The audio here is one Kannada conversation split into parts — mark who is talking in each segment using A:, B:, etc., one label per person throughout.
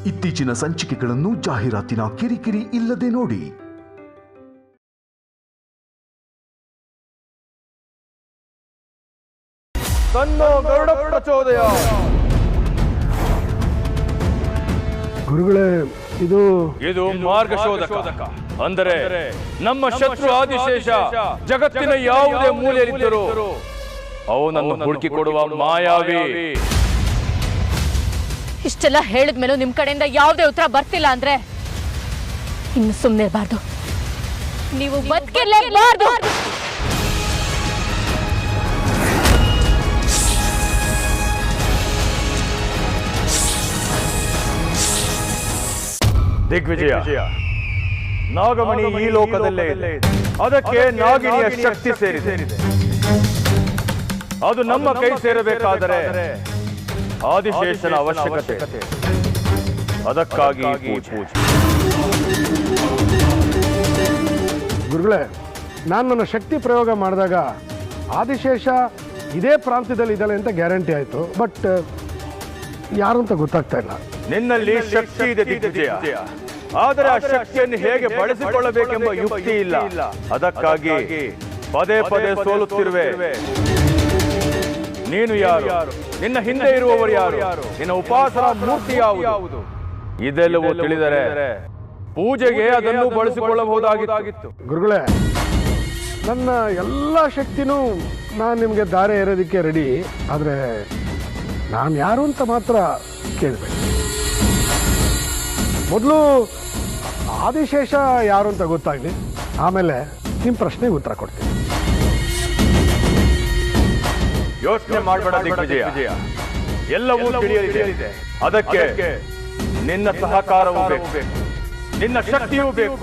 A: ಇತ್ತೀಚಿನ ಸಂಚಿಕೆಗಳನ್ನು ಜಾಹೀರಾತಿನ ಕಿರಿಕಿರಿ ಇಲ್ಲದೆ ನೋಡಿ.
B: ತನ್ನೋ ಗರುಡ ಪ್ರಚೋದಯ.
C: ಗುರುಗಳೇ, ಇದು
B: ಮಾರ್ಗಶೋಧಕ. ಅಂದರೆ ನಮ್ಮ ಶತ್ರು ಆದಿಶೇಷ ಜಗತ್ತಿನ ಯಾವುದೇ ಮೂಲೆಯಲ್ಲಿದ್ದರೂ ಅವನನ್ನು ಹುಡುಕಿ ಕೊಡುವ ಮಾಯಾವಿ.
D: ಇಷ್ಟೆಲ್ಲ ಹೇಳಿದ್ಮೇಲೂ ನಿಮ್ ಕಡೆಯಿಂದ ಯಾವುದೇ ಉತ್ತರ ಬರ್ತಿಲ್ಲ ಅಂದ್ರೆ ಇನ್ನು ಸುಮ್ಮನೆ ಇರಬಾರ್ದು. ನೀವು ಬದುಕಿರಲೇಬಾರ್ದು.
B: ದಿಗ್ವಿಜಯ, ನಾಗಮಣಿ ಈ ಲೋಕದಲ್ಲೇ ಇದೆ. ಅದಕ್ಕೆ ನಾಗಿಣಿಯ ಶಕ್ತಿ ಸೇರಿದೆ. ಅದು ನಮ್ಮ ಕೈ ಸೇರಬೇಕಾದರೆ ಆದಿಶೇಷನ ಅವಶ್ಯಕತೆ. ಅದಕ್ಕಾಗಿ ಪೂಜೆ.
C: ಗುರುಗಳೇ, ನಾನು ನನ್ನ ಶಕ್ತಿ ಪ್ರಯೋಗ ಮಾಡಿದಾಗ ಆದಿಶೇಷ ಇದೇ ಪ್ರಾಂತ್ಯದಲ್ಲಿ ಇದ್ದಾಳೆ ಅಂತ ಗ್ಯಾರಂಟಿ ಆಯಿತು. ಬಟ್ ಯಾರು ಅಂತ ಗೊತ್ತಾಗ್ತಾ ಇಲ್ಲ.
B: ನಿನ್ನಲ್ಲಿ ಶಕ್ತಿ ಇದೆ ದಿಗ್ವಿಜಯ, ಆದರೆ ಆ ಶಕ್ತಿಯನ್ನು ಹೇಗೆ ಬಳಸಿಕೊಳ್ಳಬೇಕೆಂಬ ಯುಕ್ತಿ ಇಲ್ಲ. ಅದಕ್ಕಾಗಿ ಪದೇ ಪದೇ ಸೋಲುತ್ತಿರುವೆ. ನೀನು ಯಾರು? ನಿನ್ನ ಹಿಂದೆ ಇರುವವರು ಯಾರು? ನಿನ್ನ ಉಪಾಸನಾ ಮೂರ್ತಿ ಯಾವುದು? ಇದೆಲ್ಲವೂ ತಿಳಿದರೆ ಪೂಜೆಗೆ ಅದನ್ನು ಬಳಸಿಕೊಳ್ಳಬಹುದಾಗಿತ್ತು.
C: ಗುರುಗಳೇ, ನನ್ನ ಎಲ್ಲ ಶಕ್ತಿನೂ ನಾನು ನಿಮಗೆ ದಾರೆ ಎರೋದಕ್ಕೆ ರೆಡಿ. ಆದರೆ ನಾನು ಯಾರು ಅಂತ ಮಾತ್ರ ಕೇಳಬೇಕು. ಮೊದಲು ಆದಿಶೇಷ ಯಾರು ಅಂತ ಗೊತ್ತಾಗಲಿ, ಆಮೇಲೆ ನಿಮ್ಮ ಪ್ರಶ್ನೆಗೆ ಉತ್ತರ ಕೊಡ್ತೀನಿ.
B: ಯೋಚನೆ ಮಾಡಬೇಡ ದಿಗ್ವಿಜಯ, ಎಲ್ಲವೂ ತಿಳಿಯಲಿದೆ. ಅದಕ್ಕೆ ನಿನ್ನ ಸಹಕಾರವೂ ಬೇಕು, ನಿನ್ನ ಶಕ್ತಿಯೂ ಬೇಕು.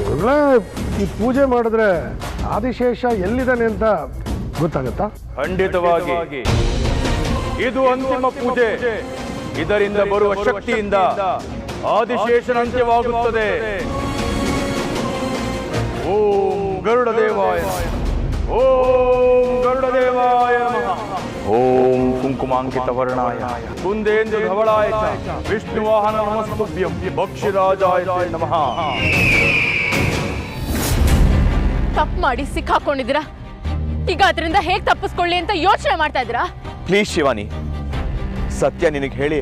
C: ಗುರುಗಳೇ, ಈ ಪೂಜೆ ಮಾಡಿದ್ರೆ ಆದಿಶೇಷ ಎಲ್ಲಿದ್ದಾನೆ ಅಂತ ಗೊತ್ತಾಗತ್ತಾ?
B: ಖಂಡಿತವಾಗಿ ಇದು ಅಂತಿಮ ಪೂಜೆ. ಇದರಿಂದ ಬರುವ ಶಕ್ತಿಯಿಂದ ಆದಿಶೇಷನ ಅಂತ್ಯವಾಗುತ್ತದೆ. ಓಂ ಗರುಡ ದೇವಾಯ, ಓಂ ಗರುಡ ದೇವಾಯ ನಮಃ. ಓಂ ಕುಂಕುಮಾಂಕಿತ ವರ್ಣಾಯ ಕುಂದೇಂದು ಧವಳಾಯ ವಿಷ್ಣುವಾಹನ ನಮಸ್ತುಭ್ಯಂ ಭಕ್ಷಿರಾಜಾಯ ನಮಃ.
D: ತಪ್ಪು ಮಾಡಿ ಸಿಕ್ಕಾಕೊಂಡಿದ್ದೀರಾ. ಈಗ ಅದರಿಂದ ಹೇಗೆ ತಪ್ಪಿಸ್ಕೊಳ್ಳಿ ಅಂತ ಯೋಚನೆ ಮಾಡ್ತಾ ಇದ್ದೀರಾ?
E: ಪ್ಲೀಸ್ ಶಿವಾನಿ, ಸತ್ಯ ನಿನಗೆ ಹೇಳಿ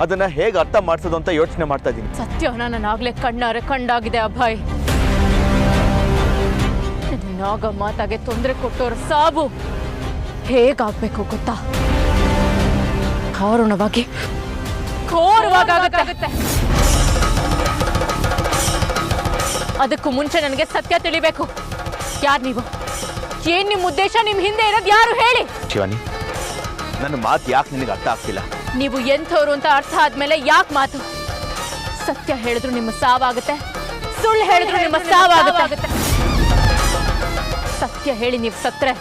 E: ಅದನ್ನ ಹೇಗೆ ಅರ್ಥ ಮಾಡಿಸೋದು ಅಂತ ಯೋಚನೆ ಮಾಡ್ತಾ ಇದ್ದೀನಿ.
D: ಸತ್ಯವನ್ನ ನಾನಾಗ್ಲೇ ಕಣ್ಣಾರೆ ಕಂಡಾಗಿದೆ ಅಭಯ್. ನಾಗ ಮಾತಾಗೆ ತೊಂದರೆ ಕೊಟ್ಟೋರ ಸಾವು ಹೇಗಾಗ್ಬೇಕು ಗೊತ್ತಾ? ದಾರುಣವಾಗಿ, ಘೋರವಾಗುತ್ತೆ. ಅದಕ್ಕೂ ಮುಂಚೆ ನನಗೆ ಸತ್ಯ ತಿಳಿಬೇಕು. ಯಾರು ನೀವು? ಏನ್ ನಿಮ್ ಉದ್ದೇಶ? ನಿಮ್ ಹಿಂದೆ ಇರೋದು ಯಾರು ಹೇಳಿ?
E: ಶಿವಾನಿ, ನನ್ನ ಮಾತು ಯಾಕೆ ನಿನಗೆ ಅರ್ಥ ಆಗ್ತಿಲ್ಲ?
D: ನೀವು ಎಂಥವ್ರು ಅಂತ ಅರ್ಥ ಆದ್ಮೇಲೆ ಯಾಕೆ ಮಾತು? ಸತ್ಯ ಹೇಳಿದ್ರು ನಿಮ್ಮ ಸಾವಾಗುತ್ತೆ, ಸುಳ್ಳು ಹೇಳಿದ್ರು ನಿಮ್ಮ ಸಾವಾಗುತ್ತೆ. ಸತ್ಯ ಹೇಳಿ ನೀವು ಸತ್ರೆ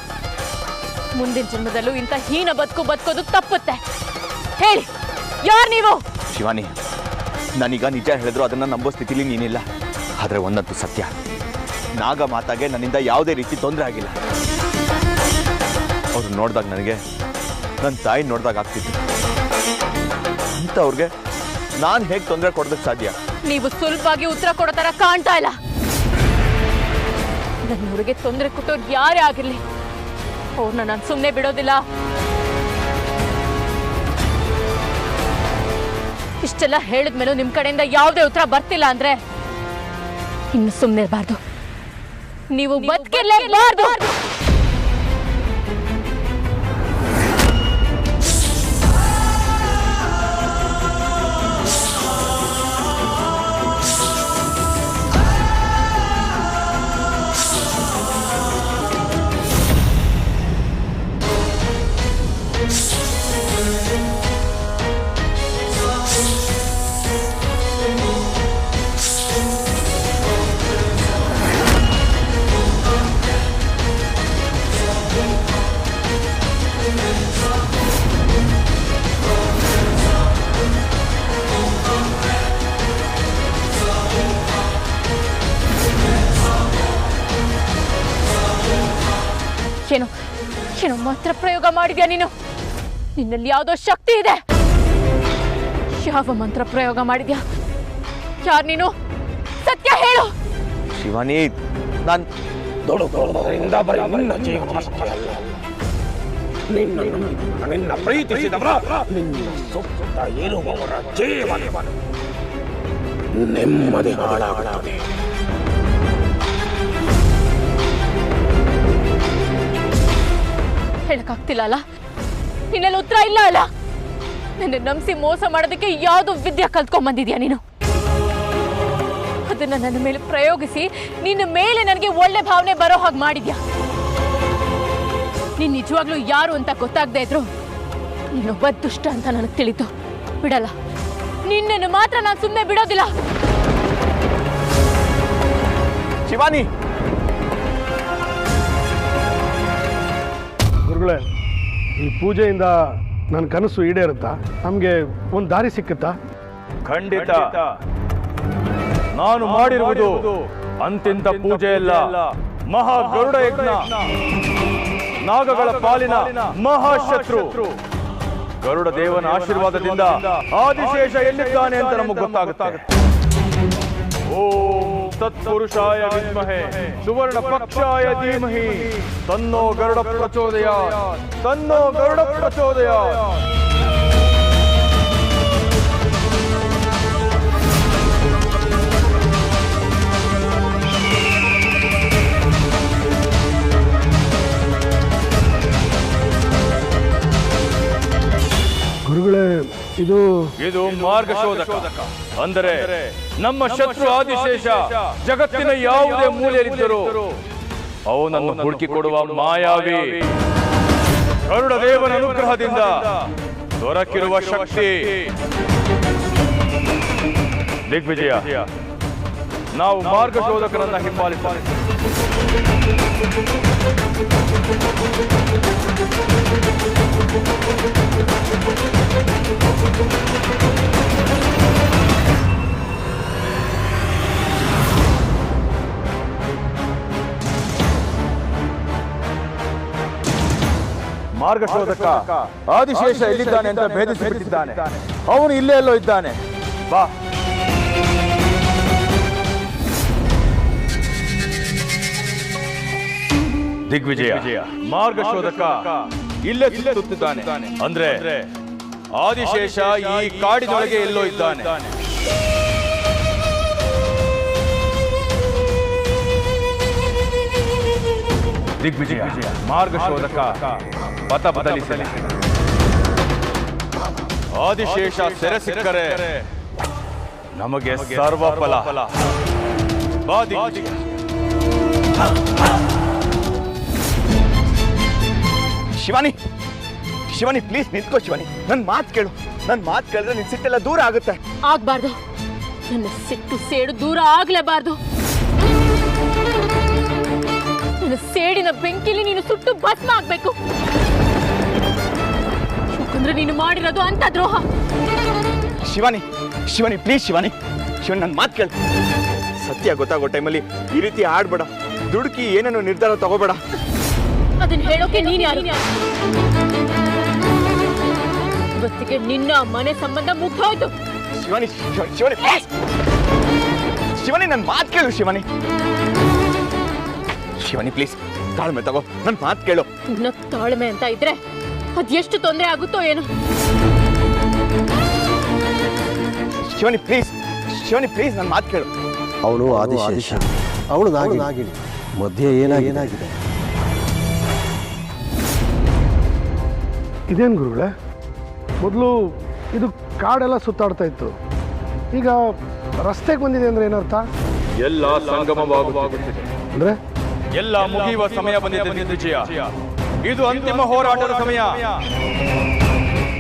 D: ಮುಂದಿನ ಜನ್ಮದಲ್ಲೂ ಇಂಥ ಹೀನ ಬದುಕೋದು ತಪ್ಪುತ್ತೆ. ಹೇಳಿ, ಯಾರು ನೀವು?
E: ಶಿವಾನಿ, ನಾನೀಗ ನಿಜ ಹೇಳಿದ್ರು ಅದನ್ನ ನಂಬೋ ಸ್ಥಿತಿಲಿ ನೀನಿಲ್ಲ. ಆದ್ರೆ ಒಂದಂತೂ ಸತ್ಯ, ನಾಗ ಮಾತಾಗೆ ನನ್ನಿಂದ ಯಾವುದೇ ರೀತಿ ತೊಂದರೆ ಆಗಿಲ್ಲ. ಅವ್ರು ನೋಡಿದಾಗ ನನಗೆ ನನ್ನ ತಾಯಿ ನೋಡಿದಾಗ ಆಗ್ತಿತ್ತು. ಅಂತ ಅವ್ರಿಗೆ ನಾನು ಹೇಗೆ ತೊಂದರೆ ಕೊಡೋದಕ್ಕೆ ಸಾಧ್ಯ?
D: ನೀವು ಸುಲಭವಾಗಿ ಉತ್ತರ ಕೊಡೋ ತರ ಕಾಣ್ತಾ ಇಲ್ಲ. ನನ್ನವ್ರಿಗೆ ತೊಂದರೆ ಕೊಟ್ಟವ್ರು ಯಾರೇ ಆಗಿರ್ಲಿ, ಅವ್ರನ್ನ ನಾನು ಸುಮ್ಮನೆ ಬಿಡೋದಿಲ್ಲ. ಇಷ್ಟೆಲ್ಲ ಹೇಳಿದ್ಮೇಲೂ ನಿಮ್ ಕಡೆಯಿಂದ ಯಾವುದೇ ಉತ್ತರ ಬರ್ತಿಲ್ಲ ಅಂದ್ರೆ ಇನ್ನು ಸುಮ್ಮನೆ ಇರಬಾರ್ದು. ನೀವು ಬದುಕಿರಲೇಬಾರ್ದು. ಏನು ಏನು ಮಾತ್ರ ಪ್ರಯೋಗ ಮಾಡಿದ್ಯಾ ನೀನು? ನಿನ್ನಲ್ಲಿ ಯಾವುದೋ ಶಕ್ತಿ ಇದೆ. ಯಾವ ಮಂತ್ರ ಪ್ರಯೋಗ ಮಾಡಿದ್ಯಾ? ಯಾರು ನೀನು? ಸತ್ಯ ಹೇಳು.
E: ಶಿವಾನಿ, ನಾನು
F: ದೊಡ್ಡದರಿಂದ ಬರೀ ನಿನ್ನ ಜೀವನ ಅಷ್ಟೇ ಅಲ್ಲ, ನಿನ್ನ ಪ್ರೀತಿಸಿದವರ, ನಿನ್ನ ಸುತ್ತ ಇರುವವರ ಜೀವನ ನೆಮ್ಮದಿ ಹಾಳಾಗುತ್ತದೆ.
D: ಹೇಳಕ್ಕಾಗ್ತಿಲ್ಲ ಅಲ್ಲ? ನಿನ್ನಲ್ಲಿ ಉತ್ತರ ಇಲ್ಲ ಅಲ್ಲ? ನನ್ನ ನಂಬಿಸಿ ಮೋಸ ಮಾಡೋದಕ್ಕೆ ಯಾವ್ದು ವಿದ್ಯೆ ಕಲ್ತ್ಕೊಂಡ್ ಬಂದಿದ್ಯಾ ನೀನು? ಅದನ್ನ ನನ್ನ ಮೇಲೆ ಪ್ರಯೋಗಿಸಿ ನಿನ್ನ ಮೇಲೆ ನನಗೆ ಒಳ್ಳೆ ಭಾವನೆ ಬರೋ ಹಾಗೆ ಮಾಡಿದ್ಯಾ. ನೀನ್ ನಿಜವಾಗ್ಲೂ ಯಾರು ಅಂತ ಗೊತ್ತಾಗದೆ ಇದ್ರು ನೀನೊಬ್ಬ ದುಷ್ಟ ಅಂತ ನನಗೆ ತಿಳಿತು. ಬಿಡಲ್ಲ, ನಿನ್ನನ್ನು ಮಾತ್ರ ನಾನು ಸುಮ್ಮನೆ ಬಿಡೋದಿಲ್ಲ.
E: ಶಿವಾನಿ,
C: ಗುರುಗಳೇ, ಈ ಪೂಜೆಯಿಂದ ನನ್ನ ಕನಸು ಈಡೇರುತ್ತಾ? ನಮಗೆ ಒಂದು ದಾರಿ ಸಿಕ್ಕುತ್ತಾ?
B: ಖಂಡಿತ. ನಾನು ಮಾಡಿರುವುದು ಅಂತಿಂತ ಪೂಜೆ ಅಲ್ಲ, ಮಹಾ ಗರುಡ ಯಜ್ಞ. ನಾಗಗಳ ಪಾಲಿನ ಮಹಾಶತ್ರು ಗರುಡ ದೇವನ ಆಶೀರ್ವಾದದಿಂದ ಆದಿಶೇಷ ಎಲ್ಲಿದ್ದಾನೆ ಅಂತ ನಮಗೆ ಗೊತ್ತಾಗುತ್ತೆ. ಓಂ ತತ್ಪುರುಷಾಯ ವಿದ್ಮಹೇ ಸುವರ್ಣ ಪಕ್ಷಾಯ ಧೀಮಹಿ ತನ್ನೋ ಗರುಡ ಪ್ರಚೋದಯಾತ್, ತನ್ನೋ ಗರುಡ ಪ್ರಚೋದಯಾತ್.
C: ಗುರುಗಳೇ, ಇದು
B: ಮಾರ್ಗಶೋಧಕ. ಅಂದರೆ ನಮ್ಮ ಶತ್ರು ಆದಿಶೇಷ ಜಗತ್ತಿನ ಯಾವುದೇ ಮೂಲೆಯಲ್ಲಿದ್ದರೂ ಅವನನ್ನು ಹುಡುಕಿಕೊಡುವ ಮಾಯಾವಿ ಗರುಡ ದೇವನ ಅನುಗ್ರಹದಿಂದ ದೊರಕಿರುವ ಶಕ್ತಿ. ದಿಗ್ವಿಜಯ, ನಾವು ಮಾರ್ಗಶೋಧಕರನ್ನ ಹಿಂಬಾಲಿಸ. ಮಾರ್ಗಶೋಧಕ ಆದಿಶೇಷ ಎಲ್ಲಿದ್ದಾನೆ ಅಂತ ಭೇದಿಸಿಬಿಟ್ಟಿದ್ದಾನೆ. ಅವನು ಇಲ್ಲೇ ಎಲ್ಲೋ ಇದ್ದಾನೆ. ಬಾ. ದಿಗ್ವಿಜಯ, ಮಾರ್ಗಶೋಧಕ ಇಲ್ಲೇ ಸುತ್ತುತ್ತಿದ್ದಾನೆ. ಅಂದ್ರೆ ಆದಿಶೇಷ ಈ ಕಾಡಿನೊಳಗೆ ಎಲ್ಲೋ ಇದ್ದಾನೆ. ದಿಗ್ವಿಜಯ, ಮಾರ್ಗಶೋಧಕ ಪಥ ಬದಲಿಸಲಿ. ಆದಿಶೇಷ ಸೆರೆ ಸಿಕ್ಕರೆ ನಮಗೆ ಸರ್ವ ಫಲ. ಬಾ ದಿಗ್ವಿಜಯ.
E: ಶಿವಾನಿ, ಶಿವಾನಿ ಪ್ಲೀಸ್ ನಿಂತ್ಕೋ. ಶಿವಾನಿ, ನನ್ನ ಮಾತು ಕೇಳು. ನನ್ನ ಮಾತು ಕೇಳಿದ್ರೆ ನಿನ್ ಸಿಟ್ಟೆಲ್ಲ ದೂರ ಆಗುತ್ತೆ.
D: ಆಗ್ಬಾರ್ದು. ನನ್ನ ಸಿಟ್ಟು ಸೇಡು ದೂರ ಆಗ್ಲೇಬಾರ್ದು. ನನ್ನ ಸೇಡಿನ ಬೆಂಕಿಲಿ ನೀನು ಸುಟ್ಟು ಭಸ್ಮ ಆಗ್ಬೇಕು. ಯಾಕಂದ್ರೆ ನೀನು ಮಾಡಿರೋದು ಅಂತ ದ್ರೋಹ.
E: ಶಿವಾನಿ, ಶಿವಾನಿ ಪ್ಲೀಸ್. ಶಿವಾನಿ, ಶಿವಾನಿ ನನ್ನ ಮಾತು ಕೇಳು. ಸತ್ಯ ಗೊತ್ತಾಗೋ ಟೈಮಲ್ಲಿ ಈ ರೀತಿ ಆಡ್ಬೇಡ. ದುಡುಕಿ ಏನೇನೋ ನಿರ್ಧಾರ ತಗೋಬೇಡ.
D: ಅದನ್ನ ಹೇಳೋಕೆ ನೀನ್ ಯಾರು? ಇವತ್ತಿಗೆ ನಿನ್ನ ಮನೆ ಸಂಬಂಧ ಮುಗ್ದೋಯ್ತು.
E: ಶಿವಾನಿ, ಶಿವಾನಿ ಪ್ಲೀಸ್. ಶಿವಾನಿ ನನ್ನ ಮಾತು ಕೇಳು. ಶಿವಾನಿ, ಶಿವಾನಿ ಪ್ಲೀಸ್ ತಾಳ್ಮೆ ತಗೋ. ನನ್ನ ಮಾತು ಕೇಳು.
D: ಇನ್ನ ತಾಳ್ಮೆ ಅಂತ ಇದ್ರೆ ಅದೆಷ್ಟು ತೊಂದರೆ ಆಗುತ್ತೋ ಏನು.
E: ಶಿವಾನಿ ಪ್ಲೀಸ್, ಶಿವಾನಿ ಪ್ಲೀಸ್ ನನ್ನ ಮಾತು ಕೇಳು.
G: ಅವನು ಆದಿಶೇಷ, ಅವಳು ನಾಗಿಣಿ. ಮಧ್ಯೆ ಏನಾಗಿದೆ?
C: ಇದೇನು ಗುರುಗಳೇ, ಮೊದಲು ಇದು ಕಾಡೆಲ್ಲ ಸುತ್ತಾಡ್ತಾ ಇತ್ತು, ಈಗ ರಸ್ತೆಗೆ ಬಂದಿದೆ ಅಂದ್ರೆ ಏನರ್ಥ?
B: ಎಲ್ಲ ಸಂಗಮವಾಗುತ್ತಿದೆ.
C: ಅಂದ್ರೆ
B: ಎಲ್ಲ ಮುಗಿಯುವ ಸಮಯ ಬಂದಿದೆ ದಿಗ್ವಿಜಯ. ಇದು ಅಂತಿಮ ಹೋರಾಟದ ಸಮಯ.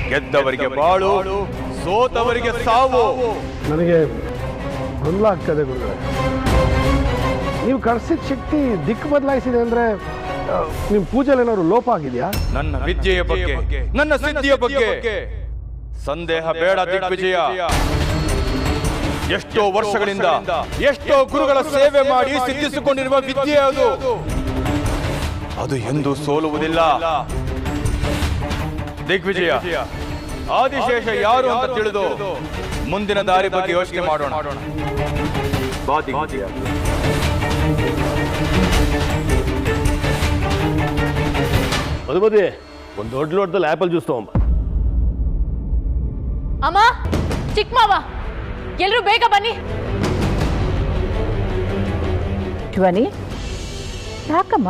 B: ಗೆದ್ದವರಿಗೆ ಬಾಳು, ಸೋತವರಿಗೆ ಸಾವು.
C: ನನಗೆ ಗೊಂದಲ ಆಗ್ತದೆ ಗುರುಗಳೇ. ನೀವು ಕಳಿಸಿದ ಶಕ್ತಿ ದಿಕ್ಕು ಬದಲಾಯಿಸಿದೆ ಅಂದ್ರೆ ನಿಮ್ಮ ಪೂಜೆಯಲ್ಲಿ ಏನಾದ್ರು ಲೋಪ ಆಗಿದೆಯಾ?
B: ನನ್ನ ವಿದ್ಯೆಯ ಬಗ್ಗೆ, ನನ್ನ ಸಿದ್ಧಿಯ ಬಗ್ಗೆ ಸಂದೇಹ ಬೇಡ ದಿಗ್ವಿಜಯ. ಎಷ್ಟೋ ವರ್ಷಗಳಿಂದ ಎಷ್ಟೋ ಗುರುಗಳ ಸೇವೆ ಮಾಡಿ ಸಿದ್ಧಿಸಿಕೊಂಡಿರುವ ವಿದ್ಯೆ ಅದು ಎಂದೂ ಸೋಲುವುದಿಲ್ಲ. ದಿಗ್ವಿಜಯ, ಆದಿಶೇಷ ಯಾರು ಅಂತ ತಿಳಿದು ಮುಂದಿನ ದಾರಿ ಬಗ್ಗೆ ಯೋಚನೆ ಮಾಡೋಣ.
H: ಮಧುಮತಿ ಒಂದು ದೊಡ್ಡ ಲೋಟದಲ್ಲಿ ಆಪಲ್ ಜ್ಯೂಸ್ ತಗೊಂಬ.
D: ಅಮ್ಮ, ಚಿಕ್ಕ ಮಾವ, ಎಲ್ರೂ ಬೇಗ ಬನ್ನಿ.
I: ಶಿವಾನಿ, ಯಾಕಮ್ಮ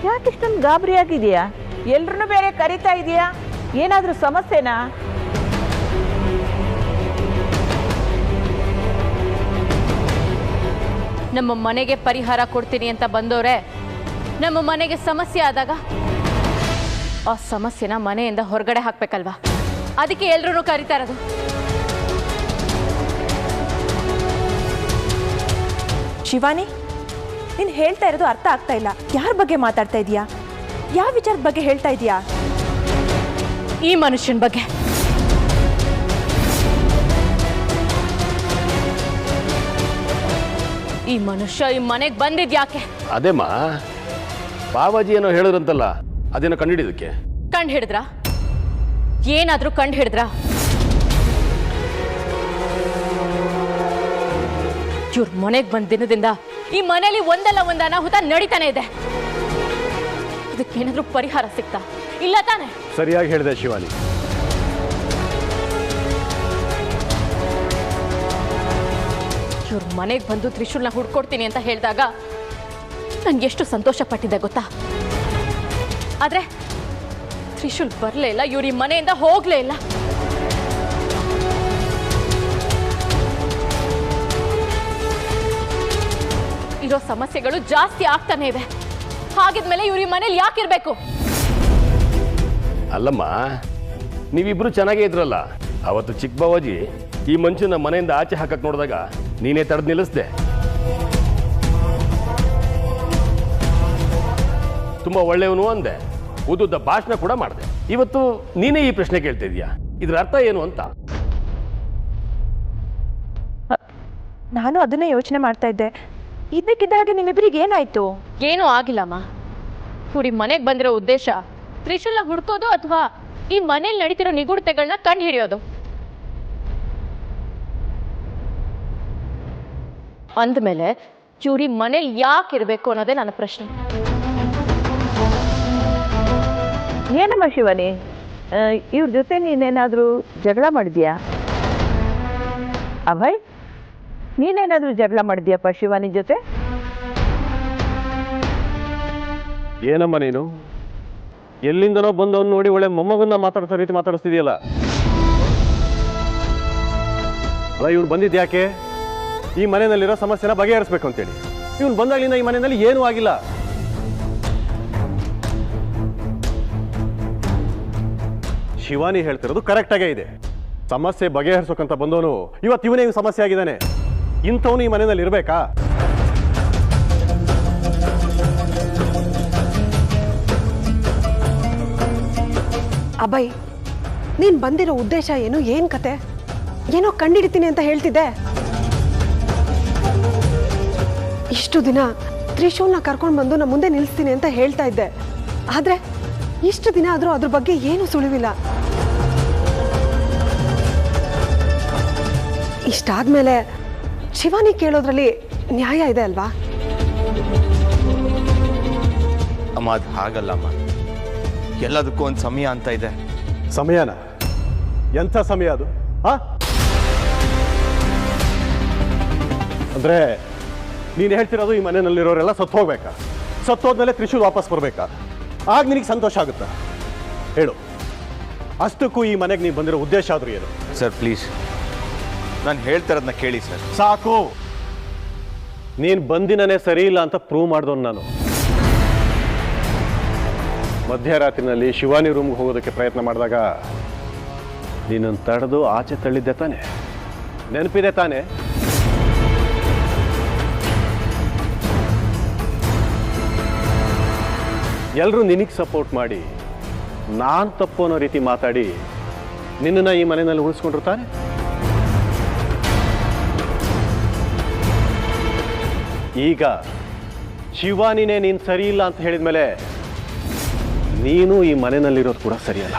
I: ಯಾಕಿಷ್ಟೊಂದು ಗಾಬರಿ ಆಗಿದೆಯಾ? ಎಲ್ರನ್ನೂ ಬೇರೆ ಕರಿತಾ ಇದೆಯಾ? ಏನಾದರೂ ಸಮಸ್ಯೆನಾ?
D: ನಮ್ಮ ಮನೆಗೆ ಪರಿಹಾರ ಕೊಡ್ತೀನಿ ಅಂತ ಬಂದೋರೆ ನಮ್ಮ ಮನೆಗೆ ಸಮಸ್ಯೆ ಆದಾಗ ಆ ಸಮಸ್ಯೆನ ಮನೆಯಿಂದ ಹೊರಗಡೆ ಹಾಕ್ಬೇಕಲ್ವಾ? ಅದಕ್ಕೆ ಎಲ್ರೂ ಕರಿತಾ ಇರೋದು.
J: ಶಿವಾನಿ, ನೀನು ಹೇಳ್ತಾ ಇರೋದು ಅರ್ಥ ಆಗ್ತಾ ಇಲ್ಲ. ಯಾರ ಬಗ್ಗೆ ಮಾತಾಡ್ತಾ ಇದೀಯಾ? ಯಾವ ವಿಚಾರದ ಬಗ್ಗೆ ಹೇಳ್ತಾ ಇದೀಯಾ?
D: ಈ ಮನುಷ್ಯನ ಬಗ್ಗೆ. ಈ ಮನುಷ್ಯ ಈ ಮನೆಗೆ ಬಂದಿದ್ಯಾಕೆ?
H: ಅದೇಮ್ಮ, ಬಾಬಾಜಿ ಏನೋ ಹೇಳಿದ್ರಂತಲ್ಲ, ಅದೇನೋ ಕಂಡಿಡಿದಕ್ಕೆ.
D: ಕಂಡು ಹಿಡಿದ್ರ? ಏನಾದ್ರೂ ಕಂಡು ಹಿಡಿದ್ರ? ಇವ್ರ ಮನೆಗೆ ಬಂದ ದಿನದಿಂದ ಈ ಮನೆಯಲ್ಲಿ ಒಂದಲ್ಲ ಒಂದು ಅನಾಹುತ ನಡೀತಾನೆ ಇದೆ. ಇದಕ್ಕೇನಾದ್ರೂ ಪರಿಹಾರ ಸಿಗ್ತಾ? ಇಲ್ಲ ತಾನೆ?
H: ಸರಿಯಾಗಿ ಹೇಳಿದೆ ಶಿವಾನಿ.
D: ಇವ್ರ ಮನೆಗೆ ಬಂದು ತ್ರಿಶೂಲ್ನ ಹುಡ್ಕೊಡ್ತೀನಿ ಅಂತ ಹೇಳಿದಾಗ ನಂಗೆ ಎಷ್ಟು ಸಂತೋಷ ಪಟ್ಟಿದ್ದೆ ಗೊತ್ತಾ? ಆದ್ರೆ ತ್ರಿಶೂಲ್ ಬರಲೇ ಇಲ್ಲ, ಇವ್ರ ಈ ಮನೆಯಿಂದ ಹೋಗ್ಲೇ ಇಲ್ಲ. ಇರೋ ಸಮಸ್ಯೆಗಳು ಜಾಸ್ತಿ ಆಗ್ತಾನೆ ಇವೆ. ಹಾಗಿದ್ಮೇಲೆ ಇವ್ರ ಈ ಮನೇಲಿ ಯಾಕಿರ್ಬೇಕು?
H: ಅಲ್ಲಮ್ಮ, ನೀವಿಬ್ರು ಚೆನ್ನಾಗೇ ಇದ್ರಲ್ಲ. ಅವತ್ತು ಚಿಕ್ಕ ಬಾವಾಜಿ ಈ ಮನುಷ್ಯನ ಮನೆಯಿಂದ ಆಚೆ ಹಾಕಕ್ ನೋಡಿದಾಗ ನೀನೇ ತಡೆದು ನಿಲ್ಲಿಸ್ದೆ. ತುಂಬಾ ಒಳ್ಳೆಯವನು ಅಂದೆ, ಉದ್ದುದ್ದ ಭಾಷಣ ಕೂಡ ಮಾಡಿದೆ. ಇವತ್ತು ನೀನೇ ಈ ಪ್ರಶ್ನೆ ಕೇಳ್ತಾ ಇದೀಯಾ, ಇದ್ರ ಅರ್ಥ ಏನು ಅಂತ?
J: ನಾನು ಅದನ್ನೇ ಯೋಚನೆ ಮಾಡ್ತಾ ಇದ್ದೆ. ಇದಕ್ಕಿದ್ದ ಹಾಗೆ ನಿಮ್ಮಿಬ್ಬರಿಗೆ ಏನಾಯ್ತು?
D: ಏನೂ ಆಗಿಲ್ಲಮ್ಮ. ಇವ್ರ ಈ ಮನೆಗೆ ಬಂದಿರೋ ಉದ್ದೇಶ ತ್ರಿಶೂಲ್ನ ಹುಡ್ಕೋದು ಅಥವಾ ಈ ಮನೇಲಿ ನಡೀತಿರೋ ನಿಗೂಢತೆಗಳನ್ನ ಕಂಡು ಹಿಡಿಯೋದು. ಅಂದಮೇಲೆ ಇವ್ರ ಈ ಮನೇಲಿ ಯಾಕಿರ್ಬೇಕು ಅನ್ನೋದೇ ನನ್ನ ಪ್ರಶ್ನೆ.
I: ಏನಮ್ಮ ಶಿವಾನಿ, ಇವ್ರ ಜೊತೆ ನೀನೇನಾದರೂ ಜಗಳ ಮಾಡಿದ್ಯಾ? ಅಭಯ್, ನೀನೇನಾದರೂ ಜಗಳ ಮಾಡಿದ್ಯಪ್ಪ ಶಿವಾನಿ ಜೊತೆ?
H: ಏನಮ್ಮ ನೀನು ಎಲ್ಲಿಂದನೋ ಬಂದವನು ನೋಡಿ ಒಳ್ಳೆ ಮೊಮ್ಮಗನ್ನ ಮಾತಾಡ್ತಾ ರೀತಿ ಮಾತಾಡಿಸ್ತಿದೆಯಲ್ಲ. ಅಲ್ಲ, ಇವ್ನು ಬಂದಿದ್ಯಾಕೆ? ಈ ಮನೆಯಲ್ಲಿರೋ ಸಮಸ್ಯೆನ ಬಗೆಹರಿಸ್ಬೇಕು ಅಂತೇಳಿ. ಇವನು ಬಂದಾಗಲಿಂದ ಈ ಮನೆಯಲ್ಲಿ ಏನೂ ಆಗಿಲ್ಲ. ಶಿವಾನಿ ಹೇಳ್ತಿರೋದು ಕರೆಕ್ಟಾಗೇ ಇದೆ. ಸಮಸ್ಯೆ ಬಗೆಹರಿಸೋಕಂತ ಬಂದವನು ಇವತ್ತು ಇವನೇ ಸಮಸ್ಯೆ ಆಗಿದ್ದಾನೆ. ಇಂಥವನು ಈ ಮನೆಯಲ್ಲಿ ಇರಬೇಕಾ?
J: ಅಭಯ್, ನೀನು ಬಂದಿರೋ ಉದ್ದೇಶ ಏನು? ಏನು ಕತೆ? ಏನೋ ಕಂಡಿಡ್ತೀನಿ ಅಂತ ಹೇಳ್ತಿದ್ದೆ. ಇಷ್ಟು ದಿನ ತ್ರಿಶೂಲ್ನ ಕರ್ಕೊಂಡು ಬಂದು ನಮ್ಮ ಮುಂದೆ ನಿಲ್ಲಿಸ್ತೀನಿ ಅಂತ ಹೇಳ್ತಾ ಇದ್ದೆ. ಆದರೆ ಇಷ್ಟು ದಿನ ಆದರೂ ಅದ್ರ ಬಗ್ಗೆ ಏನೂ ಸುಳಿವಿಲ್ಲ. ಇಷ್ಟಾದ್ಮೇಲೆ ಶಿವಾನಿ ಕೇಳೋದ್ರಲ್ಲಿ ನ್ಯಾಯ ಇದೆ ಅಲ್ವಾ?
E: ಅಮ್ಮ, ಅದು ಹಾಗಲ್ಲಮ್ಮ. ಎಲ್ಲದಕ್ಕೂ ಒಂದು ಸಮಯ ಅಂತ ಇದೆ.
H: ಸಮಯನ? ಎಂಥ ಸಮಯ ಅದು? ಅಂದ್ರೆ ನೀನು ಹೇಳ್ತಿರೋದು ಈ ಮನೆಯಲ್ಲಿರೋರೆಲ್ಲ ಸತ್ತು ಹೋಗ್ಬೇಕಾ? ಸತ್ತು ಹೋದ್ಮೇಲೆ ತ್ರಿಶೂಲ್ ವಾಪಸ್ ಬರ್ಬೇಕಾ? ಆಗ ನಿನಗೆ ಸಂತೋಷ ಆಗುತ್ತಾ? ಹೇಳು. ಅಷ್ಟಕ್ಕೂ ಈ ಮನೆಗೆ ನೀವು ಬಂದಿರೋ ಉದ್ದೇಶ ಆದ್ರೂ ಏನು?
E: ಸರ್ ಪ್ಲೀಸ್, ನಾನು ಹೇಳ್ತಿರೋದನ್ನ ಕೇಳಿ ಸರ್.
H: ಸಾಕು. ನೀನು ಬಂದಿನೇ ಸರಿ ಇಲ್ಲ ಅಂತ ಪ್ರೂವ್ ಮಾಡಿದವನು ನಾನು. ಮಧ್ಯರಾತ್ರಿನಲ್ಲಿ ಶಿವಾನಿ ರೂಮ್ಗೆ ಹೋಗೋದಕ್ಕೆ ಪ್ರಯತ್ನ ಮಾಡಿದಾಗ ನೀನನ್ನು ತಡೆದು ಆಚೆ ತಳ್ಳಿದ್ದೆ ತಾನೆ? ನೆನಪಿದೆ ತಾನೆ? ಎಲ್ಲರೂ ನಿನಗೆ ಸಪೋರ್ಟ್ ಮಾಡಿ ನಾನು ತಪ್ಪು ಅನ್ನೋ ರೀತಿ ಮಾತಾಡಿ ನಿನ್ನನ್ನು ಈ ಮನೆಯಲ್ಲಿ ಉಳಿಸ್ಕೊಂಡಿರ್ತಾನೆ. ಈಗ ಶಿವಾನಿನೇ ನೀನು ಸರಿ ಇಲ್ಲ ಅಂತ ಹೇಳಿದ ಮೇಲೆ ನೀನು ಈ ಮನೆಯಲ್ಲಿರೋದು ಕೂಡ ಸರಿಯಲ್ಲ.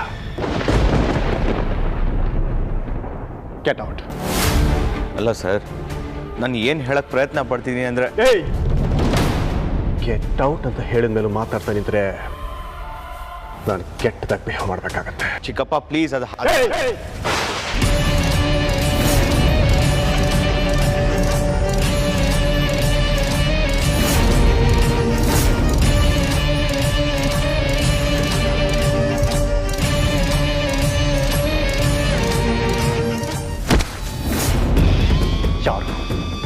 H: Get out.
E: ಅಲ್ಲ ಸರ್, ನಾನು ಏನು ಹೇಳಕ್ಕೆ ಪ್ರಯತ್ನ ಪಡ್ತೀನಿ ಅಂದರೆ
H: ಏಯ್, ಗೆಟ್ ಔಟ್ ಅಂತ ಹೇಳಿದ ಮೇಲೆ ಮಾತಾಡ್ತಾ ನಿಂತರೆ ನಾನು ಕೆಟ್ಟದಾಗ ಬಿಹೇವ್ ಮಾಡಬೇಕಾಗತ್ತೆ.
E: ಚಿಕ್ಕಪ್ಪ ಪ್ಲೀಸ್ ಅದು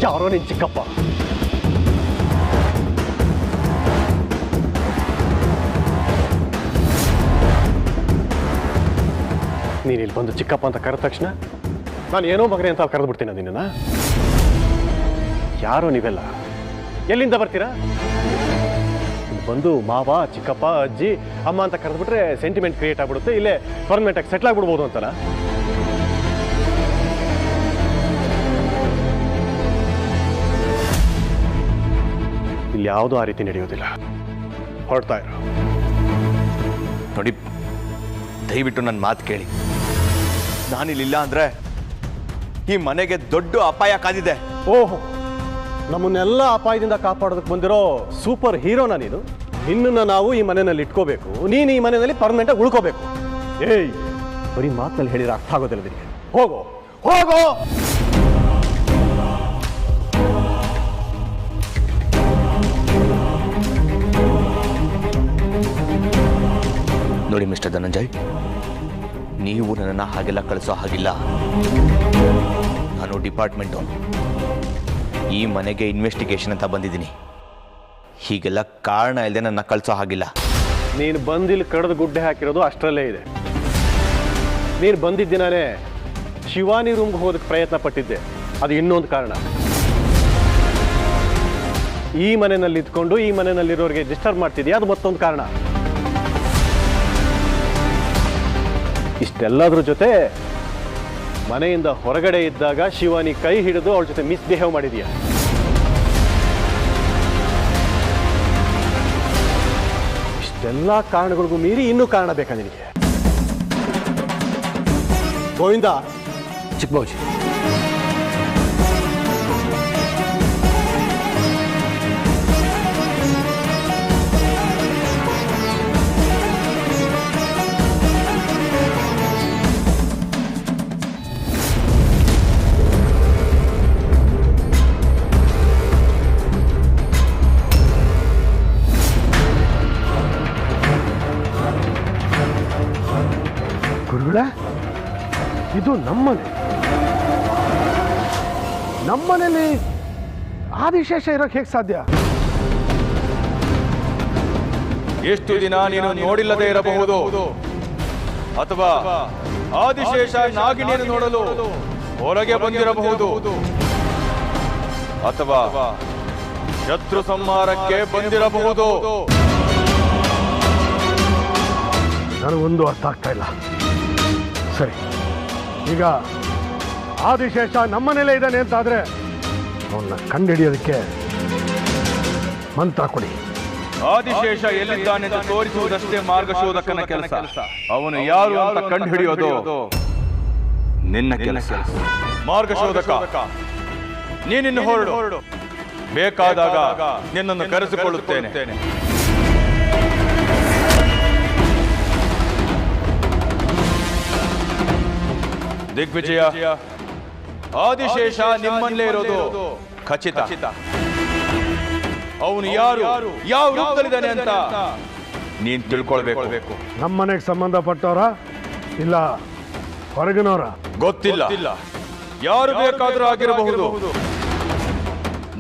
H: ಯಾರೋ ನಿನ್ ಚಿಕ್ಕಪ್ಪ. ನೀನು ಇಲ್ಲಿ ಬಂದು ಚಿಕ್ಕಪ್ಪ ಅಂತ ಕರೆದ ತಕ್ಷಣ ನಾನು ಏನೋ ಮಗನೇ ಅಂತ ಕರೆದ್ಬಿಡ್ತೀನಿ ನಿನ್ನ. ಯಾರೋ ನೀವೆಲ್ಲ ಎಲ್ಲಿಂದ ಬರ್ತೀರಾ? ಬಂದು ಮಾವ, ಚಿಕ್ಕಪ್ಪ, ಅಜ್ಜಿ, ಅಮ್ಮ ಅಂತ ಕರೆದ್ಬಿಟ್ರೆ ಸೆಂಟಿಮೆಂಟ್ ಕ್ರಿಯೇಟ್ ಆಗ್ಬಿಡುತ್ತೆ, ಇಲ್ಲೇ ಪರ್ಮನೆಂಟ್ ಆಗಿ ಸೆಟ್ಲ್ ಆಗ್ಬಿಡ್ಬೋದು ಅಂತಲ್ಲ. ಇಲ್ಲಿ ಯಾವುದೂ ಆ ರೀತಿ ನಡೆಯೋದಿಲ್ಲ. ಹೊರಡ್ತಾ ಇರೋ
E: ನೋಡಿ, ದಯವಿಟ್ಟು ನನ್ನ ಮಾತು ಕೇಳಿ. ನಾನಿಲ್ಲಿಲ್ಲ ಅಂದ್ರೆ ಈ ಮನೆಗೆ ದೊಡ್ಡ ಅಪಾಯ ಕಾದಿದೆ.
H: ಓಹೋ, ನಮ್ಮನ್ನೆಲ್ಲ ಅಪಾಯದಿಂದ ಕಾಪಾಡೋದಕ್ಕೆ ಬಂದಿರೋ ಸೂಪರ್ ಹೀರೋನ ನೀನು. ನಿನ್ನನ್ನು ನಾವು ಈ ಮನೆಯಲ್ಲಿ ಇಟ್ಕೋಬೇಕು, ನೀನು ಈ ಮನೆಯಲ್ಲಿ ಪರ್ಮನೆಂಟ್ ಆಗಿ ಉಳ್ಕೋಬೇಕು. ಏಯ್, ಬರೀ ಮಾತಲ್ಲಿ ಹೇಳಿದ್ರೆ ಅರ್ಥ ಆಗೋದಿಲ್ಲ ನಿನಗೆ. ಹೋಗೋ ಹೋಗೋ.
E: ನೋಡಿ ಮಿಸ್ಟರ್ ಧನಂಜಯ್, ನೀವು ನನ್ನನ್ನು ಹಾಗೆಲ್ಲ ಕಳಿಸೋ ಹಾಗಿಲ್ಲ. ನಾನು ಡಿಪಾರ್ಟ್ಮೆಂಟು, ಈ ಮನೆಗೆ ಇನ್ವೆಸ್ಟಿಗೇಷನ್ ಅಂತ ಬಂದಿದ್ದೀನಿ. ಹೀಗೆಲ್ಲ ಕಾರಣ ಇಲ್ಲದೆ ನನ್ನ ಕಳಿಸೋ ಹಾಗಿಲ್ಲ.
H: ನೀನು ಬಂದಿಲ್ಲಿ ಕಡ್ದು ಗುಡ್ಡೆ ಹಾಕಿರೋದು ಅಷ್ಟರಲ್ಲೇ ಇದೆ. ನೀನು ಬಂದಿದ್ದಿನಾನೇ ಶಿವಾನಿ ರೂಮ್ಗೆ ಹೋಗೋದಕ್ಕೆ ಪ್ರಯತ್ನ ಪಟ್ಟಿದ್ದೆ, ಅದು ಇನ್ನೊಂದು ಕಾರಣ. ಈ ಮನೆಯಲ್ಲಿ ಇದ್ಕೊಂಡು ಈ ಮನೆಯಲ್ಲಿರೋರಿಗೆ ಡಿಸ್ಟರ್ಬ್ ಮಾಡ್ತಿದ್ಯಾ, ಅದು ಮತ್ತೊಂದು ಕಾರಣ. ಇಷ್ಟೆಲ್ಲದ್ರ ಜೊತೆ ಮನೆಯಿಂದ ಹೊರಗಡೆ ಇದ್ದಾಗ ಶಿವಾನಿ ಕೈ ಹಿಡಿದು ಅವಳ ಜೊತೆ ಮಿಸ್ಬಿಹೇವ್ ಮಾಡಿದೀಯ. ಇಷ್ಟೆಲ್ಲ ಕಾರಣಗಳಿಗೂ ಮೀರಿ ಇನ್ನೂ ಕಾರಣ ಬೇಕಾ ನಿನಗೆ? ಗೋವಿಂದ,
G: ಚಿಕ್ಕಬಾಜಿ,
C: ಗುರುಗಳೇ, ಇದು ನಮ್ಮನೆ. ನಮ್ಮನೇಲಿ ಆದಿಶೇಷ ಇರೋಕೆ ಹೇಗೆ ಸಾಧ್ಯ?
B: ಎಷ್ಟು ದಿನ ನೀನು ನೋಡಿಲ್ಲದೆ ಇರಬಹುದು, ಅಥವಾ ಆದಿಶೇಷ ನಾಗಿಣಿಯನ್ನು ನೋಡಲು ಹೊರಗೆ ಬಂದಿರಬಹುದು, ಅಥವಾ ಶತ್ರು ಸಂಹಾರಕ್ಕೆ ಬಂದಿರಬಹುದು.
C: ನನಗೊಂದು ಅರ್ಥ ಆಗ್ತಾ ಇಲ್ಲ. ಸರಿ, ಈಗ ಆದಿಶೇಷ ನಮ್ಮನೇಲೇ ಇದ್ದಾನೆ ಅಂತಾದ್ರೆ ಅವನ್ನ ಕಂಡುಹಿಡಿಯೋದಕ್ಕೆ ಮಂತ್ರ ಕೊಡಿ.
B: ಆದಿಶೇಷ ಎಲ್ಲಿದ್ದಾನೆಂದು ತೋರಿಸುವುದಷ್ಟೇ ಮಾರ್ಗಶೋಧಕನ ಕೆಲಸ. ಅವನು ಯಾರು ಅಂತ ಕಂಡು ಹಿಡಿಯೋದು ನಿನ್ನ ಕೆಲಸ. ಮಾರ್ಗಶೋಧಕ, ನೀನಿನ್ನು ಹೊರಡು. ಬೇಕಾದಾಗ ನಿನ್ನನ್ನು ಕರೆಸಿಕೊಳ್ಳುತ್ತೇನೆ. ದಿಗ್ವಿಜಯ, ಆದಿಶೇಷ ನಿಮ್ಮಲ್ಲೇ ಇರೋದು ಖಚಿತ. ಅವನು ಯಾರು, ಯಾವ ರೂಪದಲ್ಲಿದ್ದಾನೆ ಅಂತ ನೀನ್ ತಿಳ್ಕೊಳ್ಬೇಕು.
C: ನಮ್ಮನೆಗೆ ಸಂಬಂಧಪಟ್ಟವರ ಇಲ್ಲ ಹೊರಗಿನವರ
B: ಗೊತ್ತಿಲ್ಲ, ಯಾರು ಬೇಕಾದರೂ ಆಗಿರಬಹುದು.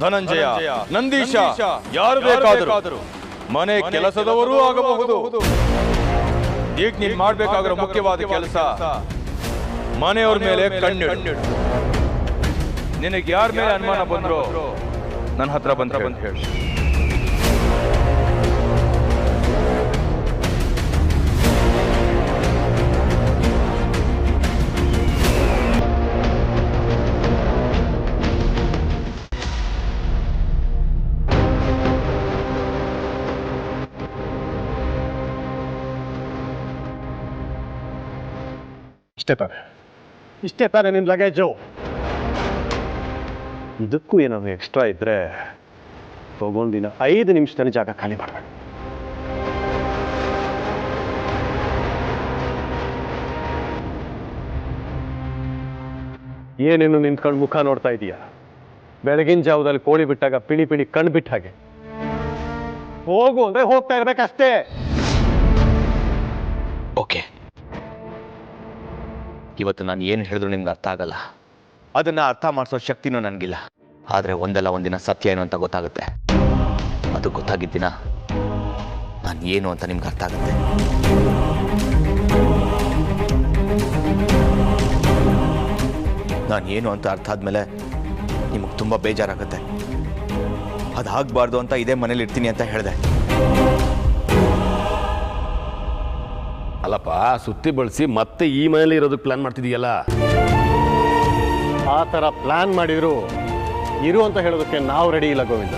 B: ಧನಂಜಯ, ನಂದೀಶ, ಯಾರು ಬೇಕಾದರೂ, ಮನೆ ಕೆಲಸದವರೂ ಆಗಬಹುದು. ಈಗ ನೀನ್ ಮಾಡ್ಬೇಕಾಗಿರೋ ಮುಖ್ಯವಾದ ಕೆಲಸ ಮನೆಯವ್ರ ಮೇಲೆ ಕಣ್ಣಿಡು. ನಿನಗೆ ಯಾರ ಮೇಲೆ ಅನುಮಾನ ಬಂದ್ರು ನನ್ನ ಹತ್ರ ಬಂದು ಹೇಳಿ.
H: ಇಷ್ಟೇ ತಾನೆ? ಇಷ್ಟೇ ತಾನೇ ನಿನ್ನ ಲಗೇಜು. ಇದಕ್ಕೂ ಏನಾದ್ರು ಎಕ್ಸ್ಟ್ರಾ ಇದ್ರೆ ತಗೊಂಡಿನ 5 ನಿಮಿಷದಲ್ಲಿ ಜಾಗ ಖಾಲಿ ಮಾಡಬೇಡ. ಏನೇನು ನಿಂತ್ಕೊಂಡು ಮುಖ ನೋಡ್ತಾ ಇದೀಯ? ಬೆಳಗಿನ ಜಾವದಲ್ಲಿ ಕೋಳಿ ಬಿಟ್ಟಾಗ ಪಿಳಿ ಪಿಳಿ ಕಣ್ಣು ಬಿಟ್ಟ ಹಾಗೆ. ಹೋಗು ಅಂದ್ರೆ ಹೋಗ್ತಾ ಇರ್ಬೇಕಷ್ಟೇ.
E: ಓಕೆ, ಇವತ್ತು ನಾನು ಏನು ಹೇಳಿದ್ರು ನಿಮ್ಗೆ ಅರ್ಥ ಆಗಲ್ಲ. ಅದನ್ನು ಅರ್ಥ ಮಾಡಿಸೋ ಶಕ್ತಿನೂ ನನಗಿಲ್ಲ. ಆದರೆ ಒಂದಲ್ಲ ಒಂದಿನ ಸತ್ಯ ಏನು ಅಂತ ಗೊತ್ತಾಗುತ್ತೆ. ಅದು ಗೊತ್ತಾಗಿದ್ದ ದಿನ ನಾನು ಏನು ಅಂತ ನಿಮ್ಗೆ ಅರ್ಥ ಆಗುತ್ತೆ. ನಾನು ಏನು ಅಂತ ಅರ್ಥ ಆದಮೇಲೆ ನಿಮಗೆ ತುಂಬ ಬೇಜಾರಾಗುತ್ತೆ. ಅದಾಗಬಾರ್ದು ಅಂತ ಇದೇ ಮನೇಲಿ ಇರ್ತೀನಿ ಅಂತ ಹೇಳಿದೆ.
K: ಅಲ್ಲಪ್ಪ, ಸುತ್ತಿ ಬಳಸಿ ಮತ್ತೆ ಈ ಮನೇಲಿ ಇರೋದಕ್ಕೆ ಪ್ಲಾನ್ ಮಾಡ್ತಿದೀಯಲ್ಲ?
H: ಆ ಥರ ಪ್ಲಾನ್ ಮಾಡಿದ್ರು ಇರು ಅಂತ ಹೇಳೋದಕ್ಕೆ ನಾವು ರೆಡಿ ಇಲ್ಲ ಗೋವಿಂದ.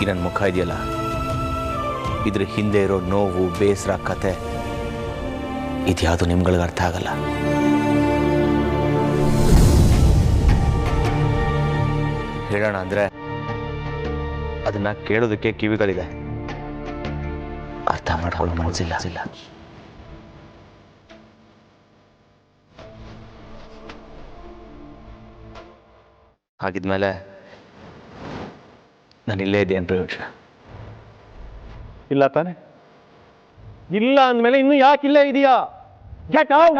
E: ಈ ನನ್ನ ಮುಖ ಇದೆಯಲ್ಲ, ಇದ್ರ ಹಿಂದೆ ಇರೋ ನೋವು, ಬೇಸರ, ಕತೆ ಇದ್ಯಾವುದು ನಿಮ್ಗಳಿಗೆ ಅರ್ಥ ಆಗಲ್ಲ. ಹೇಳೋಣ ಅಂದ್ರೆ ಅದನ್ನ ಕೇಳೋದಕ್ಕೆ ಕಿವಿಗಳಿದೆ, ಅರ್ಥ ಮಾಡ್ಕೊಳ್ಳೋ ಮನಸ್ಸಿಲ್ಲ. ಹಾಗಿದ್ಮೇಲೆ ನಾನು ಇಲ್ಲೇ ಇದ್ದೇನೆ ಪ್ರಯೋಜನ
H: ಇಲ್ಲ ತಾನೆ? ಇಲ್ಲ ಅಂದಮೇಲೆ ಇನ್ನು ಯಾಕೆ ಇಲ್ಲೇ ಇದೆಯಾ? Get out.